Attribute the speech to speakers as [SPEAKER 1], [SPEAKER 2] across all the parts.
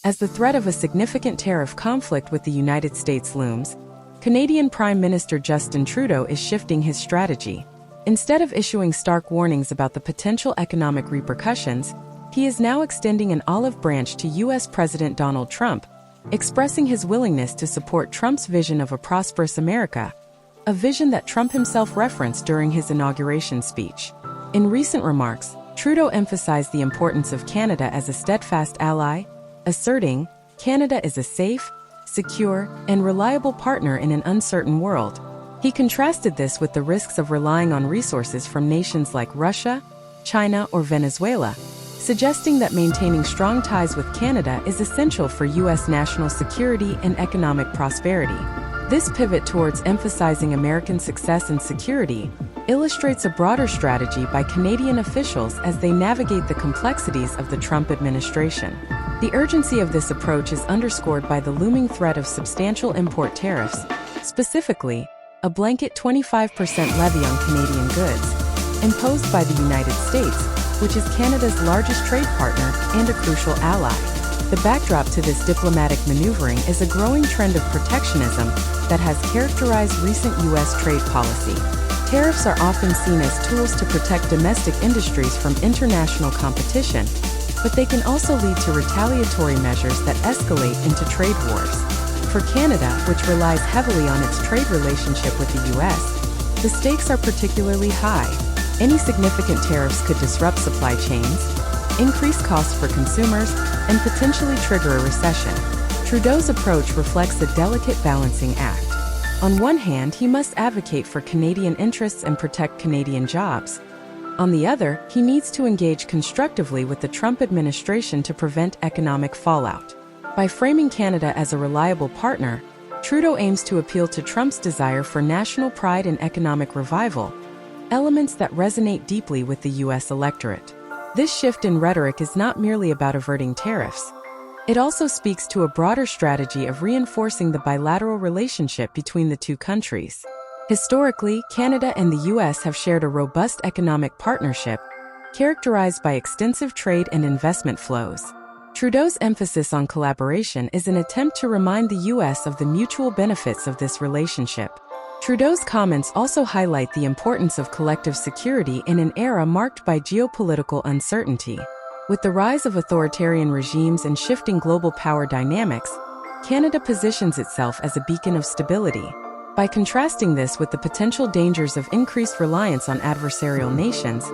[SPEAKER 1] As the threat of a significant tariff conflict with the United States looms, Canadian Prime Minister Justin Trudeau is shifting his strategy. Instead of issuing stark warnings about the potential economic repercussions, he is now extending an olive branch to U.S. President Donald Trump, expressing his willingness to support Trump's vision of a prosperous America, a vision that Trump himself referenced during his inauguration speech. In recent remarks, Trudeau emphasized the importance of Canada as a steadfast ally, asserting, "Canada is a safe, secure, and reliable partner in an uncertain world." He contrasted this with the risks of relying on resources from nations like Russia, China, or Venezuela, suggesting that maintaining strong ties with Canada is essential for U.S. national security and economic prosperity. This pivot towards emphasizing American success and security illustrates a broader strategy by Canadian officials as they navigate the complexities of the Trump administration. The urgency of this approach is underscored by the looming threat of substantial import tariffs, specifically, a blanket 25% levy on Canadian goods, imposed by the United States, which is Canada's largest trade partner and a crucial ally. The backdrop to this diplomatic maneuvering is a growing trend of protectionism that has characterized recent U.S. trade policy. Tariffs are often seen as tools to protect domestic industries from international competition, but they can also lead to retaliatory measures that escalate into trade wars. For Canada, which relies heavily on its trade relationship with the U.S., the stakes are particularly high. Any significant tariffs could disrupt supply chains, increase costs for consumers, and potentially trigger a recession. Trudeau's approach reflects a delicate balancing act. On one hand, he must advocate for Canadian interests and protect Canadian jobs. On the other, he needs to engage constructively with the Trump administration to prevent economic fallout. By framing Canada as a reliable partner, Trudeau aims to appeal to Trump's desire for national pride and economic revival, elements that resonate deeply with the U.S. electorate. This shift in rhetoric is not merely about averting tariffs. It also speaks to a broader strategy of reinforcing the bilateral relationship between the two countries. Historically, Canada and the U.S. have shared a robust economic partnership, characterized by extensive trade and investment flows. Trudeau's emphasis on collaboration is an attempt to remind the U.S. of the mutual benefits of this relationship. Trudeau's comments also highlight the importance of collective security in an era marked by geopolitical uncertainty. With the rise of authoritarian regimes and shifting global power dynamics, Canada positions itself as a beacon of stability. By contrasting this with the potential dangers of increased reliance on adversarial nations,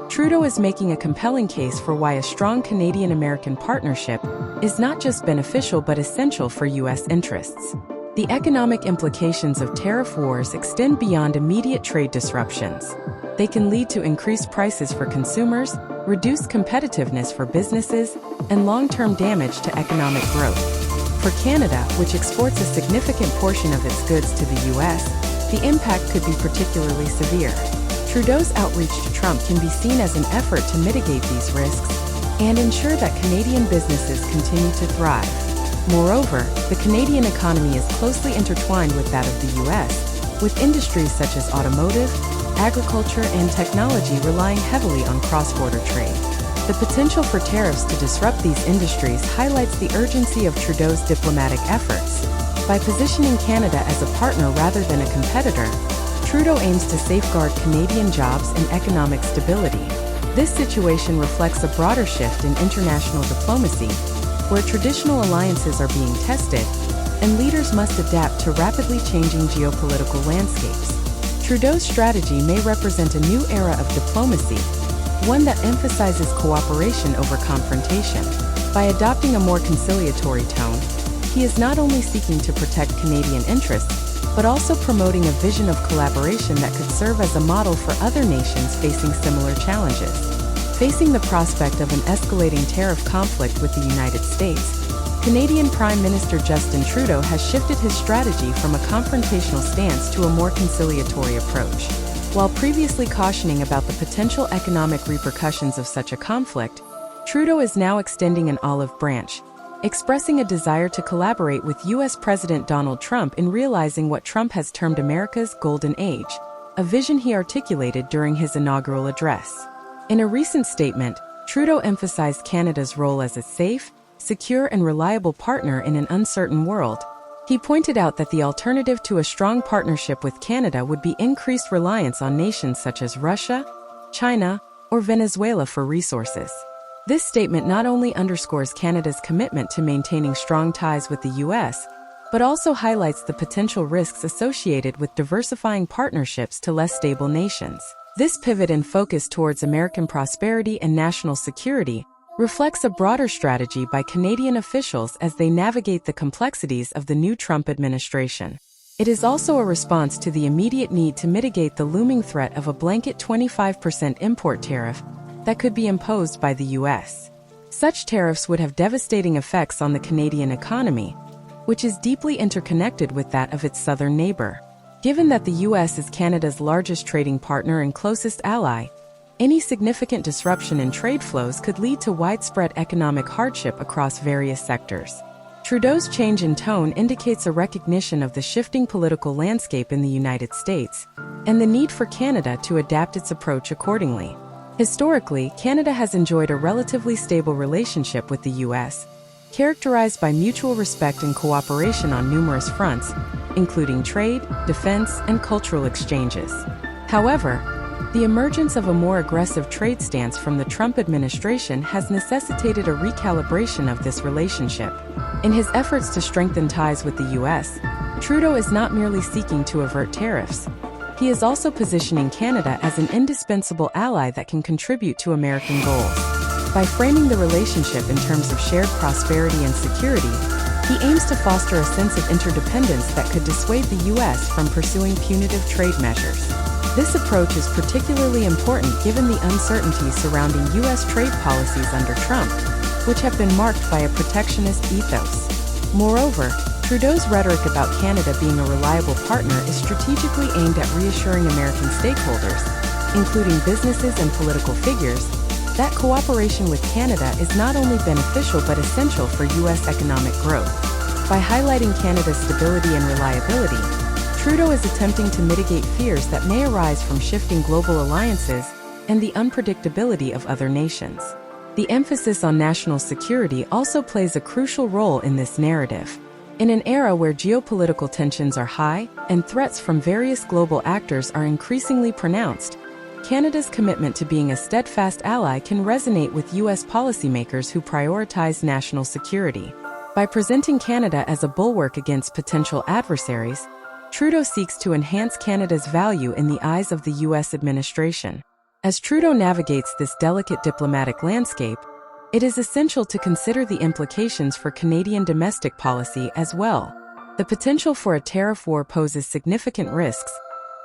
[SPEAKER 1] Trudeau is making a compelling case for why a strong Canadian-American partnership is not just beneficial but essential for U.S. interests. The economic implications of tariff wars extend beyond immediate trade disruptions. They can lead to increased prices for consumers, reduced competitiveness for businesses, and long-term damage to economic growth. For Canada, which exports a significant portion of its goods to the U.S., the impact could be particularly severe. Trudeau's outreach to Trump can be seen as an effort to mitigate these risks and ensure that Canadian businesses continue to thrive. Moreover, the Canadian economy is closely intertwined with that of the U.S., with industries such as automotive, agriculture, and technology relying heavily on cross-border trade. The potential for tariffs to disrupt these industries highlights the urgency of Trudeau's diplomatic efforts. By positioning Canada as a partner rather than a competitor, Trudeau aims to safeguard Canadian jobs and economic stability. This situation reflects a broader shift in international diplomacy, where traditional alliances are being tested, and leaders must adapt to rapidly changing geopolitical landscapes. Trudeau's strategy may represent a new era of diplomacy, one that emphasizes cooperation over confrontation. By adopting a more conciliatory tone, he is not only seeking to protect Canadian interests, but also promoting a vision of collaboration that could serve as a model for other nations facing similar challenges. Facing the prospect of an escalating tariff conflict with the United States, Canadian Prime Minister Justin Trudeau has shifted his strategy from a confrontational stance to a more conciliatory approach. While previously cautioning about the potential economic repercussions of such a conflict, Trudeau is now extending an olive branch, expressing a desire to collaborate with U.S. President Donald Trump in realizing what Trump has termed America's Golden Age, a vision he articulated during his inaugural address. In a recent statement, Trudeau emphasized Canada's role as a safe, secure and reliable partner in an uncertain world. He pointed out that the alternative to a strong partnership with Canada would be increased reliance on nations such as Russia, China, or Venezuela for resources. This statement not only underscores Canada's commitment to maintaining strong ties with the U.S., but also highlights the potential risks associated with diversifying partnerships to less stable nations. This pivot in focus towards American prosperity and national security reflects a broader strategy by Canadian officials as they navigate the complexities of the new Trump administration. It is also a response to the immediate need to mitigate the looming threat of a blanket 25% import tariff that could be imposed by the U.S. Such tariffs would have devastating effects on the Canadian economy, which is deeply interconnected with that of its southern neighbor. Given that the U.S. is Canada's largest trading partner and closest ally, any significant disruption in trade flows could lead to widespread economic hardship across various sectors. Trudeau's change in tone indicates a recognition of the shifting political landscape in the United States and the need for Canada to adapt its approach accordingly. Historically, Canada has enjoyed a relatively stable relationship with the U.S., characterized by mutual respect and cooperation on numerous fronts, including trade, defense, and cultural exchanges. However, the emergence of a more aggressive trade stance from the Trump administration has necessitated a recalibration of this relationship. In his efforts to strengthen ties with the U.S., Trudeau is not merely seeking to avert tariffs. He is also positioning Canada as an indispensable ally that can contribute to American goals. By framing the relationship in terms of shared prosperity and security, he aims to foster a sense of interdependence that could dissuade the U.S. from pursuing punitive trade measures. This approach is particularly important given the uncertainty surrounding U.S. trade policies under Trump, which have been marked by a protectionist ethos. Moreover, Trudeau's rhetoric about Canada being a reliable partner is strategically aimed at reassuring American stakeholders, including businesses and political figures, that cooperation with Canada is not only beneficial but essential for U.S. economic growth. By highlighting Canada's stability and reliability, Trudeau is attempting to mitigate fears that may arise from shifting global alliances and the unpredictability of other nations. The emphasis on national security also plays a crucial role in this narrative. In an era where geopolitical tensions are high and threats from various global actors are increasingly pronounced, Canada's commitment to being a steadfast ally can resonate with U.S. policymakers who prioritize national security. By presenting Canada as a bulwark against potential adversaries, Trudeau seeks to enhance Canada's value in the eyes of the U.S. administration. As Trudeau navigates this delicate diplomatic landscape, it is essential to consider the implications for Canadian domestic policy as well. The potential for a tariff war poses significant risks,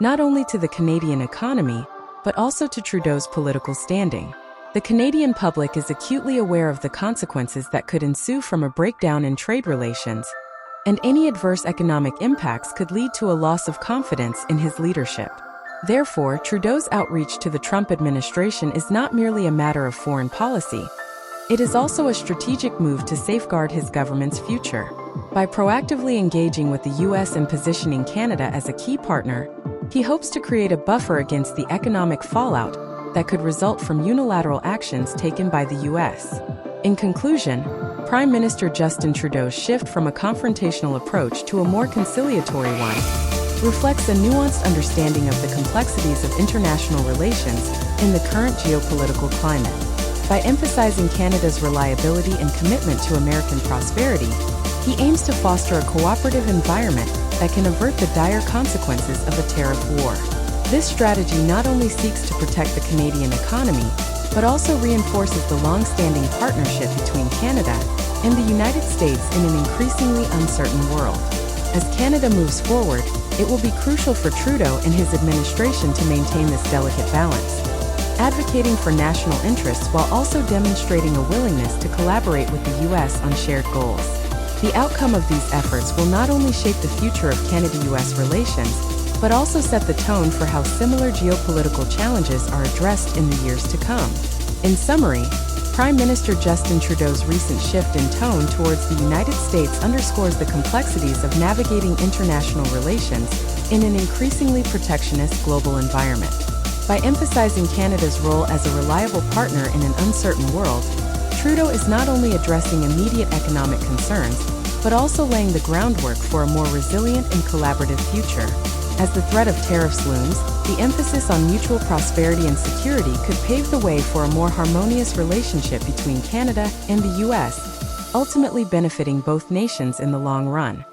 [SPEAKER 1] not only to the Canadian economy, but also to Trudeau's political standing. The Canadian public is acutely aware of the consequences that could ensue from a breakdown in trade relations, and any adverse economic impacts could lead to a loss of confidence in his leadership. Therefore, Trudeau's outreach to the Trump administration is not merely a matter of foreign policy. It is also a strategic move to safeguard his government's future. By proactively engaging with the U.S. and positioning Canada as a key partner, he hopes to create a buffer against the economic fallout that could result from unilateral actions taken by the U.S. In conclusion, Prime Minister Justin Trudeau's shift from a confrontational approach to a more conciliatory one reflects a nuanced understanding of the complexities of international relations in the current geopolitical climate. By emphasizing Canada's reliability and commitment to American prosperity, he aims to foster a cooperative environment that can avert the dire consequences of a tariff war. This strategy not only seeks to protect the Canadian economy, but also reinforces the long-standing partnership between Canada and the United States in an increasingly uncertain world. As Canada moves forward, it will be crucial for Trudeau and his administration to maintain this delicate balance, advocating for national interests while also demonstrating a willingness to collaborate with the U.S. on shared goals. The outcome of these efforts will not only shape the future of Canada-U.S. relations, but also set the tone for how similar geopolitical challenges are addressed in the years to come. In summary, Prime Minister Justin Trudeau's recent shift in tone towards the United States underscores the complexities of navigating international relations in an increasingly protectionist global environment. By emphasizing Canada's role as a reliable partner in an uncertain world, Trudeau is not only addressing immediate economic concerns, but also laying the groundwork for a more resilient and collaborative future. As the threat of tariffs looms, the emphasis on mutual prosperity and security could pave the way for a more harmonious relationship between Canada and the U.S., ultimately benefiting both nations in the long run.